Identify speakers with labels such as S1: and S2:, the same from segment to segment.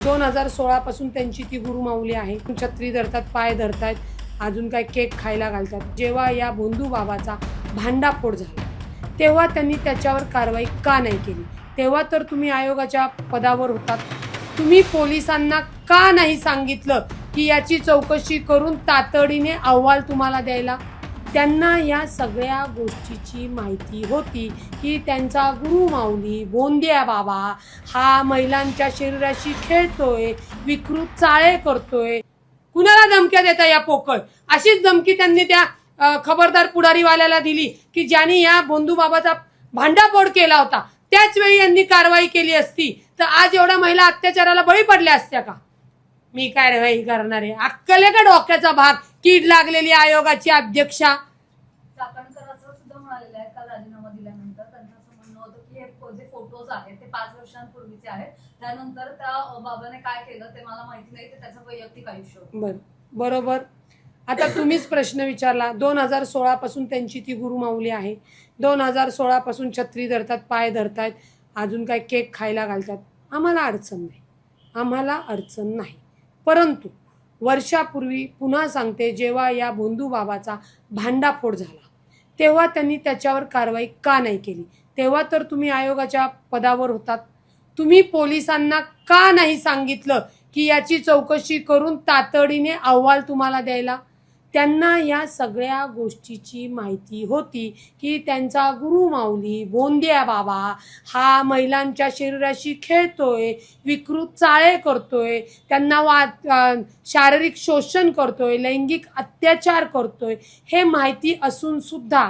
S1: 2016 पासून त्यांची ती गुरुमाऊली आहे. छत्री धरतात, पाय धरतात, अजून काय केक खायला घालतात. जेव्हा या भोंदू बाबाचा भांडाफोड झाला तेव्हा त्यांनी त्याच्यावर कारवाई का नाही केली? तेव्हा तर तुम्ही आयोगाच्या पदावर होतात. तुम्ही पोलिसांना का नाही सांगितलं की याची चौकशी करून तातडीने अहवाल तुम्हाला द्यायला? त्यांना या सगळ्या गोष्टीची माहिती होती की त्यांचा गुरुमाऊली भोंद्या बाबा हा महिलांच्या शरीराशी खेळतोय, विकृत चाळे करतोय. कुणाला धमक्या देता या पोकळ? अशीच धमकी त्यांनी त्या खबरदार पुढारीवाल्याला दिली की ज्यांनी या भोंदू बाबाचा भांडाफोड केला होता. त्याच वेळी यांनी कारवाई केली असती तर आज एवढ्या महिला अत्याचाराला बळी पडल्या असत्या का? मी काय रे करणार आहे? अक्कल आहे का डोक्याचा भाग? कीड लागलेली आयोगाची अध्यक्षा.
S2: चाकणकरांचं सुद्धा म्हणालेलं आहे काल राजीनामा दिल्यानंतर त्यांचं असं म्हणणं होतं की हे जे फोटोज आहेत ते 5 वर्षांपूर्वीचे आहेत. त्यानंतर त्या बाबाने काय केलं ते मला माहिती नाही, ते त्याचं वैयक्तिक आयुष्य.
S1: बरोबर. आता तुम्हीच प्रश्न विचारला. 2016 पासून त्यांची ती गुरुमाऊली आहे. 2016 पासून छत्री धरतात, पाय धरतात, अजून काय केक खायला घालतात. आम्हाला अडचण नाही. परंतु वर्षापूर्वी पुन्हा सांगते, जेव्हा या भोंदू बाबाचा भांडाफोड झाला तेव्हा त्यांनी त्याच्यावर कारवाई का नाही केली? तेव्हा तर तुम्ही आयोगाच्या पदावर होतात. तुम्ही पोलिसांना का नाही सांगितलं की याची चौकशी करून तातडीने अहवाल तुम्हाला द्यायला? त्यांना या सगळ्या गोष्टीची माहिती होती की त्यांचा गुरुमाऊली भोंद्या बाबा हा महिलांच्या शरीराशी खेळतोय, विकृत चाळे करतोय, त्यांना शारीरिक शोषण करतोय, लैंगिक अत्याचार करतोय. हे माहिती असून सुद्धा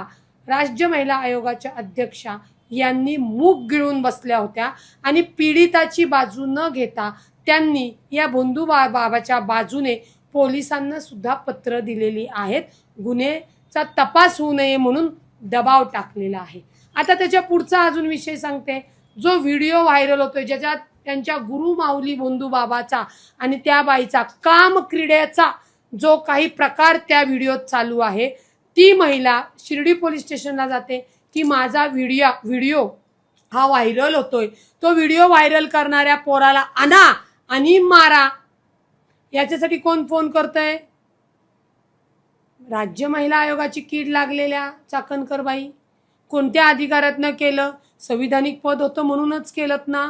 S1: राज्य महिला आयोगाच्या अध्यक्षा यांनी मूग गिळून बसल्या होत्या आणि पीडिताची बाजू न घेता त्यांनी या भोंदू बाबाच्या बाजूने पोलिसांना सुद्धा पत्र दिलेली आहेत. गुन्ह्याचा तपास होऊ नये म्हणून दबाव टाकलेला आहे. आता त्याच्या पुढचा अजून विषय सांगते. जो व्हिडिओ व्हायरल होतोय ज्याच्यात त्यांच्या गुरुमाऊली भोंदू बाबाचा आणि त्या बाईचा काम क्रीडेचा जो काही प्रकार त्या व्हिडिओत चालू आहे, ती महिला शिर्डी पोलीस स्टेशनला जाते की माझा व्हिडिओ हा व्हायरल होतोय, तो व्हिडिओ व्हायरल करणाऱ्या पोराला आणा आणि मारा. याच्यासाठी कोण फोन करतंय? राज्य महिला आयोगाची कीड लागलेल्या चाकणकर बाई. कोणत्या अधिकारातनं केलं? संविधानिक पद होतं म्हणूनच केलं ना?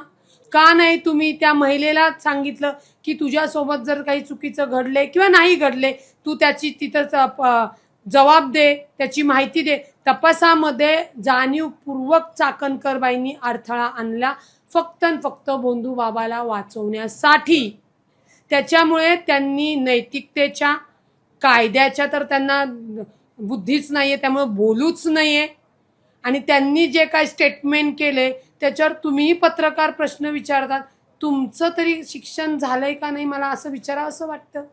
S1: का नाही तुम्ही त्या महिलेला सांगितलं की तुझ्यासोबत जर काही चुकीचं घडले किंवा नाही घडले तू त्याची तिथं जबाब दे, त्याची माहिती दे. तपासामध्ये जाणीवपूर्वक चाकणकर बाईंनी अडथळा आणला फक्त भोंदू बाबाला वाचवण्यासाठी. त्याच्यामुळे त्यांनी नैतिकतेच्या, कायद्याच्या तर त्यांना बुद्धीच नाहीये, त्यामुळे बोलूच नाहीये. आणि त्यांनी जे काही स्टेटमेंट केले त्याच्यावर तुम्हीही पत्रकार प्रश्न विचारतात. तुमचं तरी शिक्षण झालंय का नाही मला असं विचारावं असं वाटतं.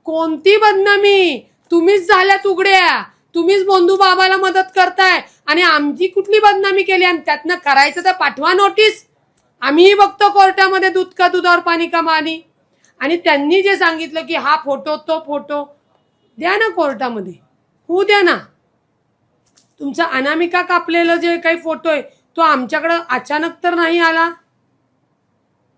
S1: कोणती बदनामी? तुम्हीच झाल्यात उघड्या. तुम्हीच भोंदू बाबाला मदत करताय आणि आमची कुठली बदनामी केली? आणि त्यातनं करायचं तर पाठवा नोटीस. आम्हीही बघतो कोर्टामध्ये दूध का दुधावर पाणी का पाणी. आणि त्यांनी जे सांगितलं की हा फोटो तो फोटो द्या ना कोर्टामध्ये, होऊ द्या ना. तुमचा अनामिका कापलेलं जे काही फोटो आहे तो आमच्याकडं अचानक तर नाही आला.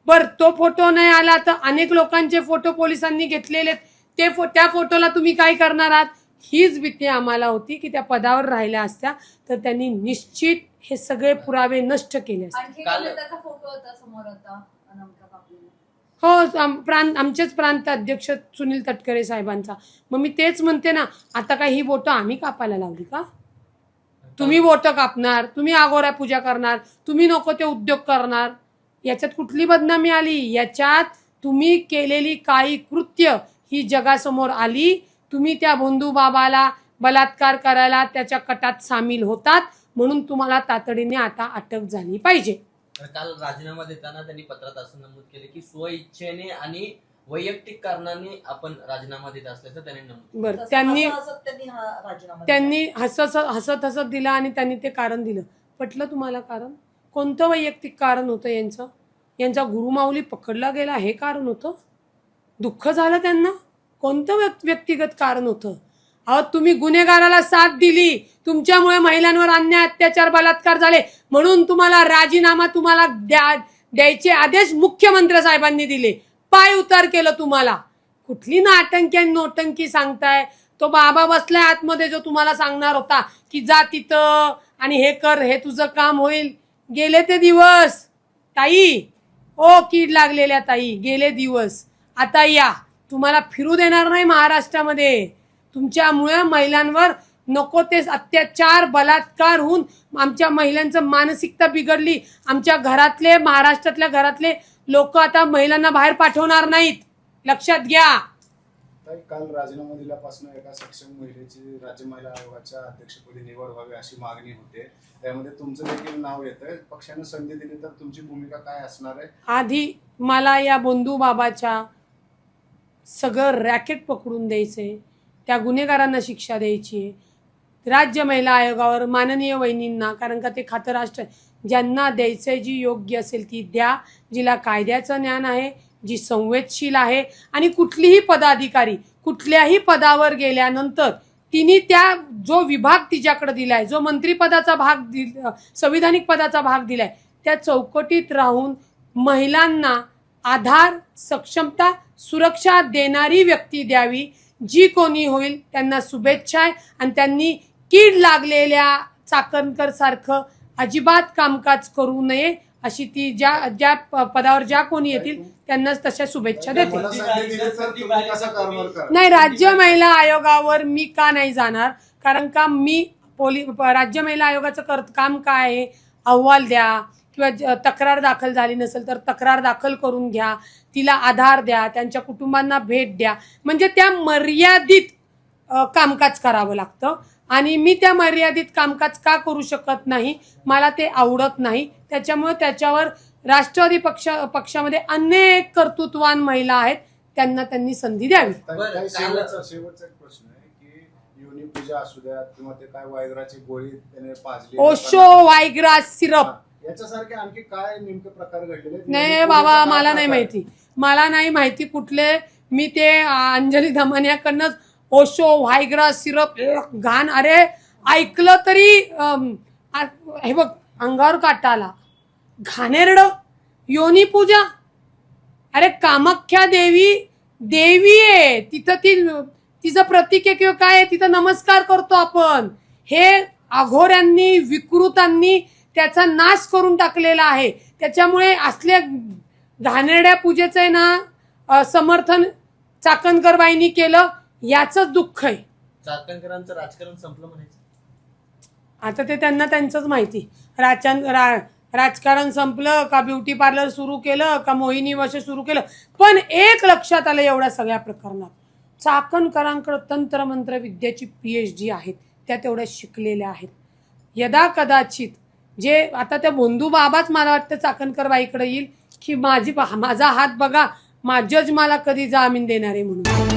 S1: बर, तो फोटो नाही आला तर अनेक लोकांचे फोटो पोलिसांनी घेतलेले, त्या फोटोला तुम्ही काय करणार आहात? हीच भीती आम्हाला होती की त्या पदावर राहिल्या असत्या तर त्यांनी निश्चित हे सगळे पुरावे नष्ट केले असते.
S2: फोटो होता समोर होता अनामिका कापलेला.
S1: हो, आमचेच प्रांत अध्यक्ष सुनील तटकरे साहेबांचा. मग मी तेच म्हणते ना, आता काय ही बोटं आम्ही कापायला लावली का? तुम्ही बोटं कापणार, तुम्ही आगोऱ्या पूजा करणार, तुम्ही नको ते उद्योग करणार. याच्यात कुठली बदनामी आली? याच्यात तुम्ही केलेली काही कृत्य ही जगासमोर आली. तुम्ही त्या भोंदू बाबाला बलात्कार करायला त्याच्या कटात सामील होतात म्हणून तुम्हाला तातडीने आता अटक झाली पाहिजे.
S3: काल राजीनामा देताना त्यांनी पत्रात असं नमूद केले की स्वइच्छेने आणि वैयक्तिक कारणाने आपण राजीनामा देत असल्याचं त्यांनी नमूद.
S1: बरं, त्यांनी हसत दिला आणि त्यांनी ते कारण दिलं. पटलं तुम्हाला कारण? कोणतं वैयक्तिक कारण होतं यांचं? यांचा गुरुमाऊली पकडला गेला हे कारण होतं? दुःख झालं त्यांना? कोणतं व्यक्तिगत कारण होतं? अहो, तुम्ही गुन्हेगाराला साथ दिली, तुमच्यामुळे महिलांवर अन्याय अत्याचार बलात्कार झाले म्हणून तुम्हाला राजीनामा द्यायचे आदेश मुख्यमंत्री साहेबांनी दिले. पाय उतार केलं तुम्हाला. कुठली नाटंकी आणि नोटंकी सांगताय? तो बाबा बसलाय आतमध्ये जो तुम्हाला सांगणार होता की जा तिथं आणि हे कर, हे तुझं काम होईल. गेले ते दिवस ताई, ओ कीड लागलेल्या ताई, गेले दिवस. आता या, तुम्हाला फिरू देणार नाही महाराष्ट्रामध्ये. तुमच्यामुळे महिलांवर नको ते अत्याचार, बलात्कार होऊन आमच्या महिलांचं मानसिकता बिघडली. आमच्या घरातले, महाराष्ट्रातल्या घरातले लोक आता महिलांना बाहेर पाठवणार नाहीत, लक्षात घ्या.
S4: काल राजीनामा दिल्यापासून एका सक्षम महिलेची राज्य महिला आयोगाच्या अध्यक्षपदी निवड व्हावी अशी मागणी होते. त्यामध्ये तुमचं देखील नाव येतंय. पक्षाने संधी दिली तर तुमची भूमिका काय असणार आहे?
S1: आधी मला या बंधू बाबाच्या सगळं रॅकेट पकडून द्यायचंय, त्या गुन्हेगारांना शिक्षा द्यायची. राज्य महिला आयोगावर माननीय वहिनींना, कारण का ते खातं राष्ट्र, ज्यांना द्यायचंय, जी योग्य असेल ती द्या, जिला कायद्याचं ज्ञान आहे, जी संवेदशील आहे. आणि कुठलीही पदाधिकारी कुठल्याही पदावर गेल्यानंतर तिने त्या जो विभाग तिच्याकडे दिलाय, जो मंत्रिपदाचा भाग संविधानिक पदाचा भाग दिलाय, त्या चौकटीत राहून महिलांना आधार, सक्षमता, सुरक्षा देणारी व्यक्ती द्यावी. जी कोणी होईल त्यांना शुभेच्छा आहे. आणि त्यांनी कीड लागलेल्या चाकणकर सारखं अजिबात कामकाज करू नये, अशी ती ज्या पदावर ज्या कोणी येतील त्यांनाच तशा शुभेच्छा देते.
S4: मला संधी दिली तर तुम्ही कसा कारभार कराल?
S1: नाही, राज्य महिला आयोगावर मी का नाही जाणार? कारण का मी राज्य महिला आयोगाचं काम काय आहे? अहवाल द्या, किंवा तक्रार दाखल झाली नसेल तर तक्रार दाखल करून घ्या, तिला आधार द्या, त्यांच्या कुटुंबांना भेट द्या. म्हणजे त्या मर्यादित कामकाज करावं लागतं. आणि मी त्या मर्यादित कामकाज का करू शकत नाही? मला ते आवडत नाही. त्याच्यामुळे त्याच्यावर राष्ट्रवादी पक्षामध्ये अनेक कर्तृत्ववान महिला आहेत, त्यांनी संधी द्यावी.
S4: शेवटचा एक प्रश्न आहे की योनी पूजा असू द्या किंवा ते काय वायग्राची गोळी त्याने पाजली,
S1: ओशो वायग्रा सिरप,
S4: याच्यासारखे आणखी काय नेमके प्रकार घडलेले?
S1: नाही बाबा, मला नाही माहिती. मला नाही माहिती कुठले. मी ते अंजली धमानियाकडनंच ओशो व्हायग्रा सिरप घाण, अरे ऐकलं तरी हे बघ अंगावर काटा आला. घाणेरड योनी पूजा. अरे कामाख्या देवी आहे तिथं, तिचं प्रतीक आहे किंवा काय आहे, तिथं नमस्कार करतो आपण. हे अघोऱ्यांनी, विकृतांनी त्याचा नाश करून टाकलेला आहे. त्याच्यामुळे असल्या घाणेरड्या पूजेचं आहे ना समर्थन चाकणकरबाईंनी केलं, याचंच दुःख आहे.
S3: चाकणकरांचं राजकारण संपलं म्हणायचं.
S1: आता ते त्यांना त्यांचंच माहिती. राजकारण संपलं का, ब्युटी पार्लर सुरू केलं का, मोहिनी वश सुरू केलं. पण एक लक्षात आलं एवढ्या सगळ्या प्रकरणात, चाकणकरांकडे तंत्रमंत्र विद्याची PhD आहेत, त्या तेवढ्या शिकलेल्या आहेत. यदा कदाचित जे आता त्या बंधू बाबाच मला वाटतं चाकणकर बाईकडे येईल की माझा हात बघा, जज मला कधी जामीन देणार आहे म्हणून.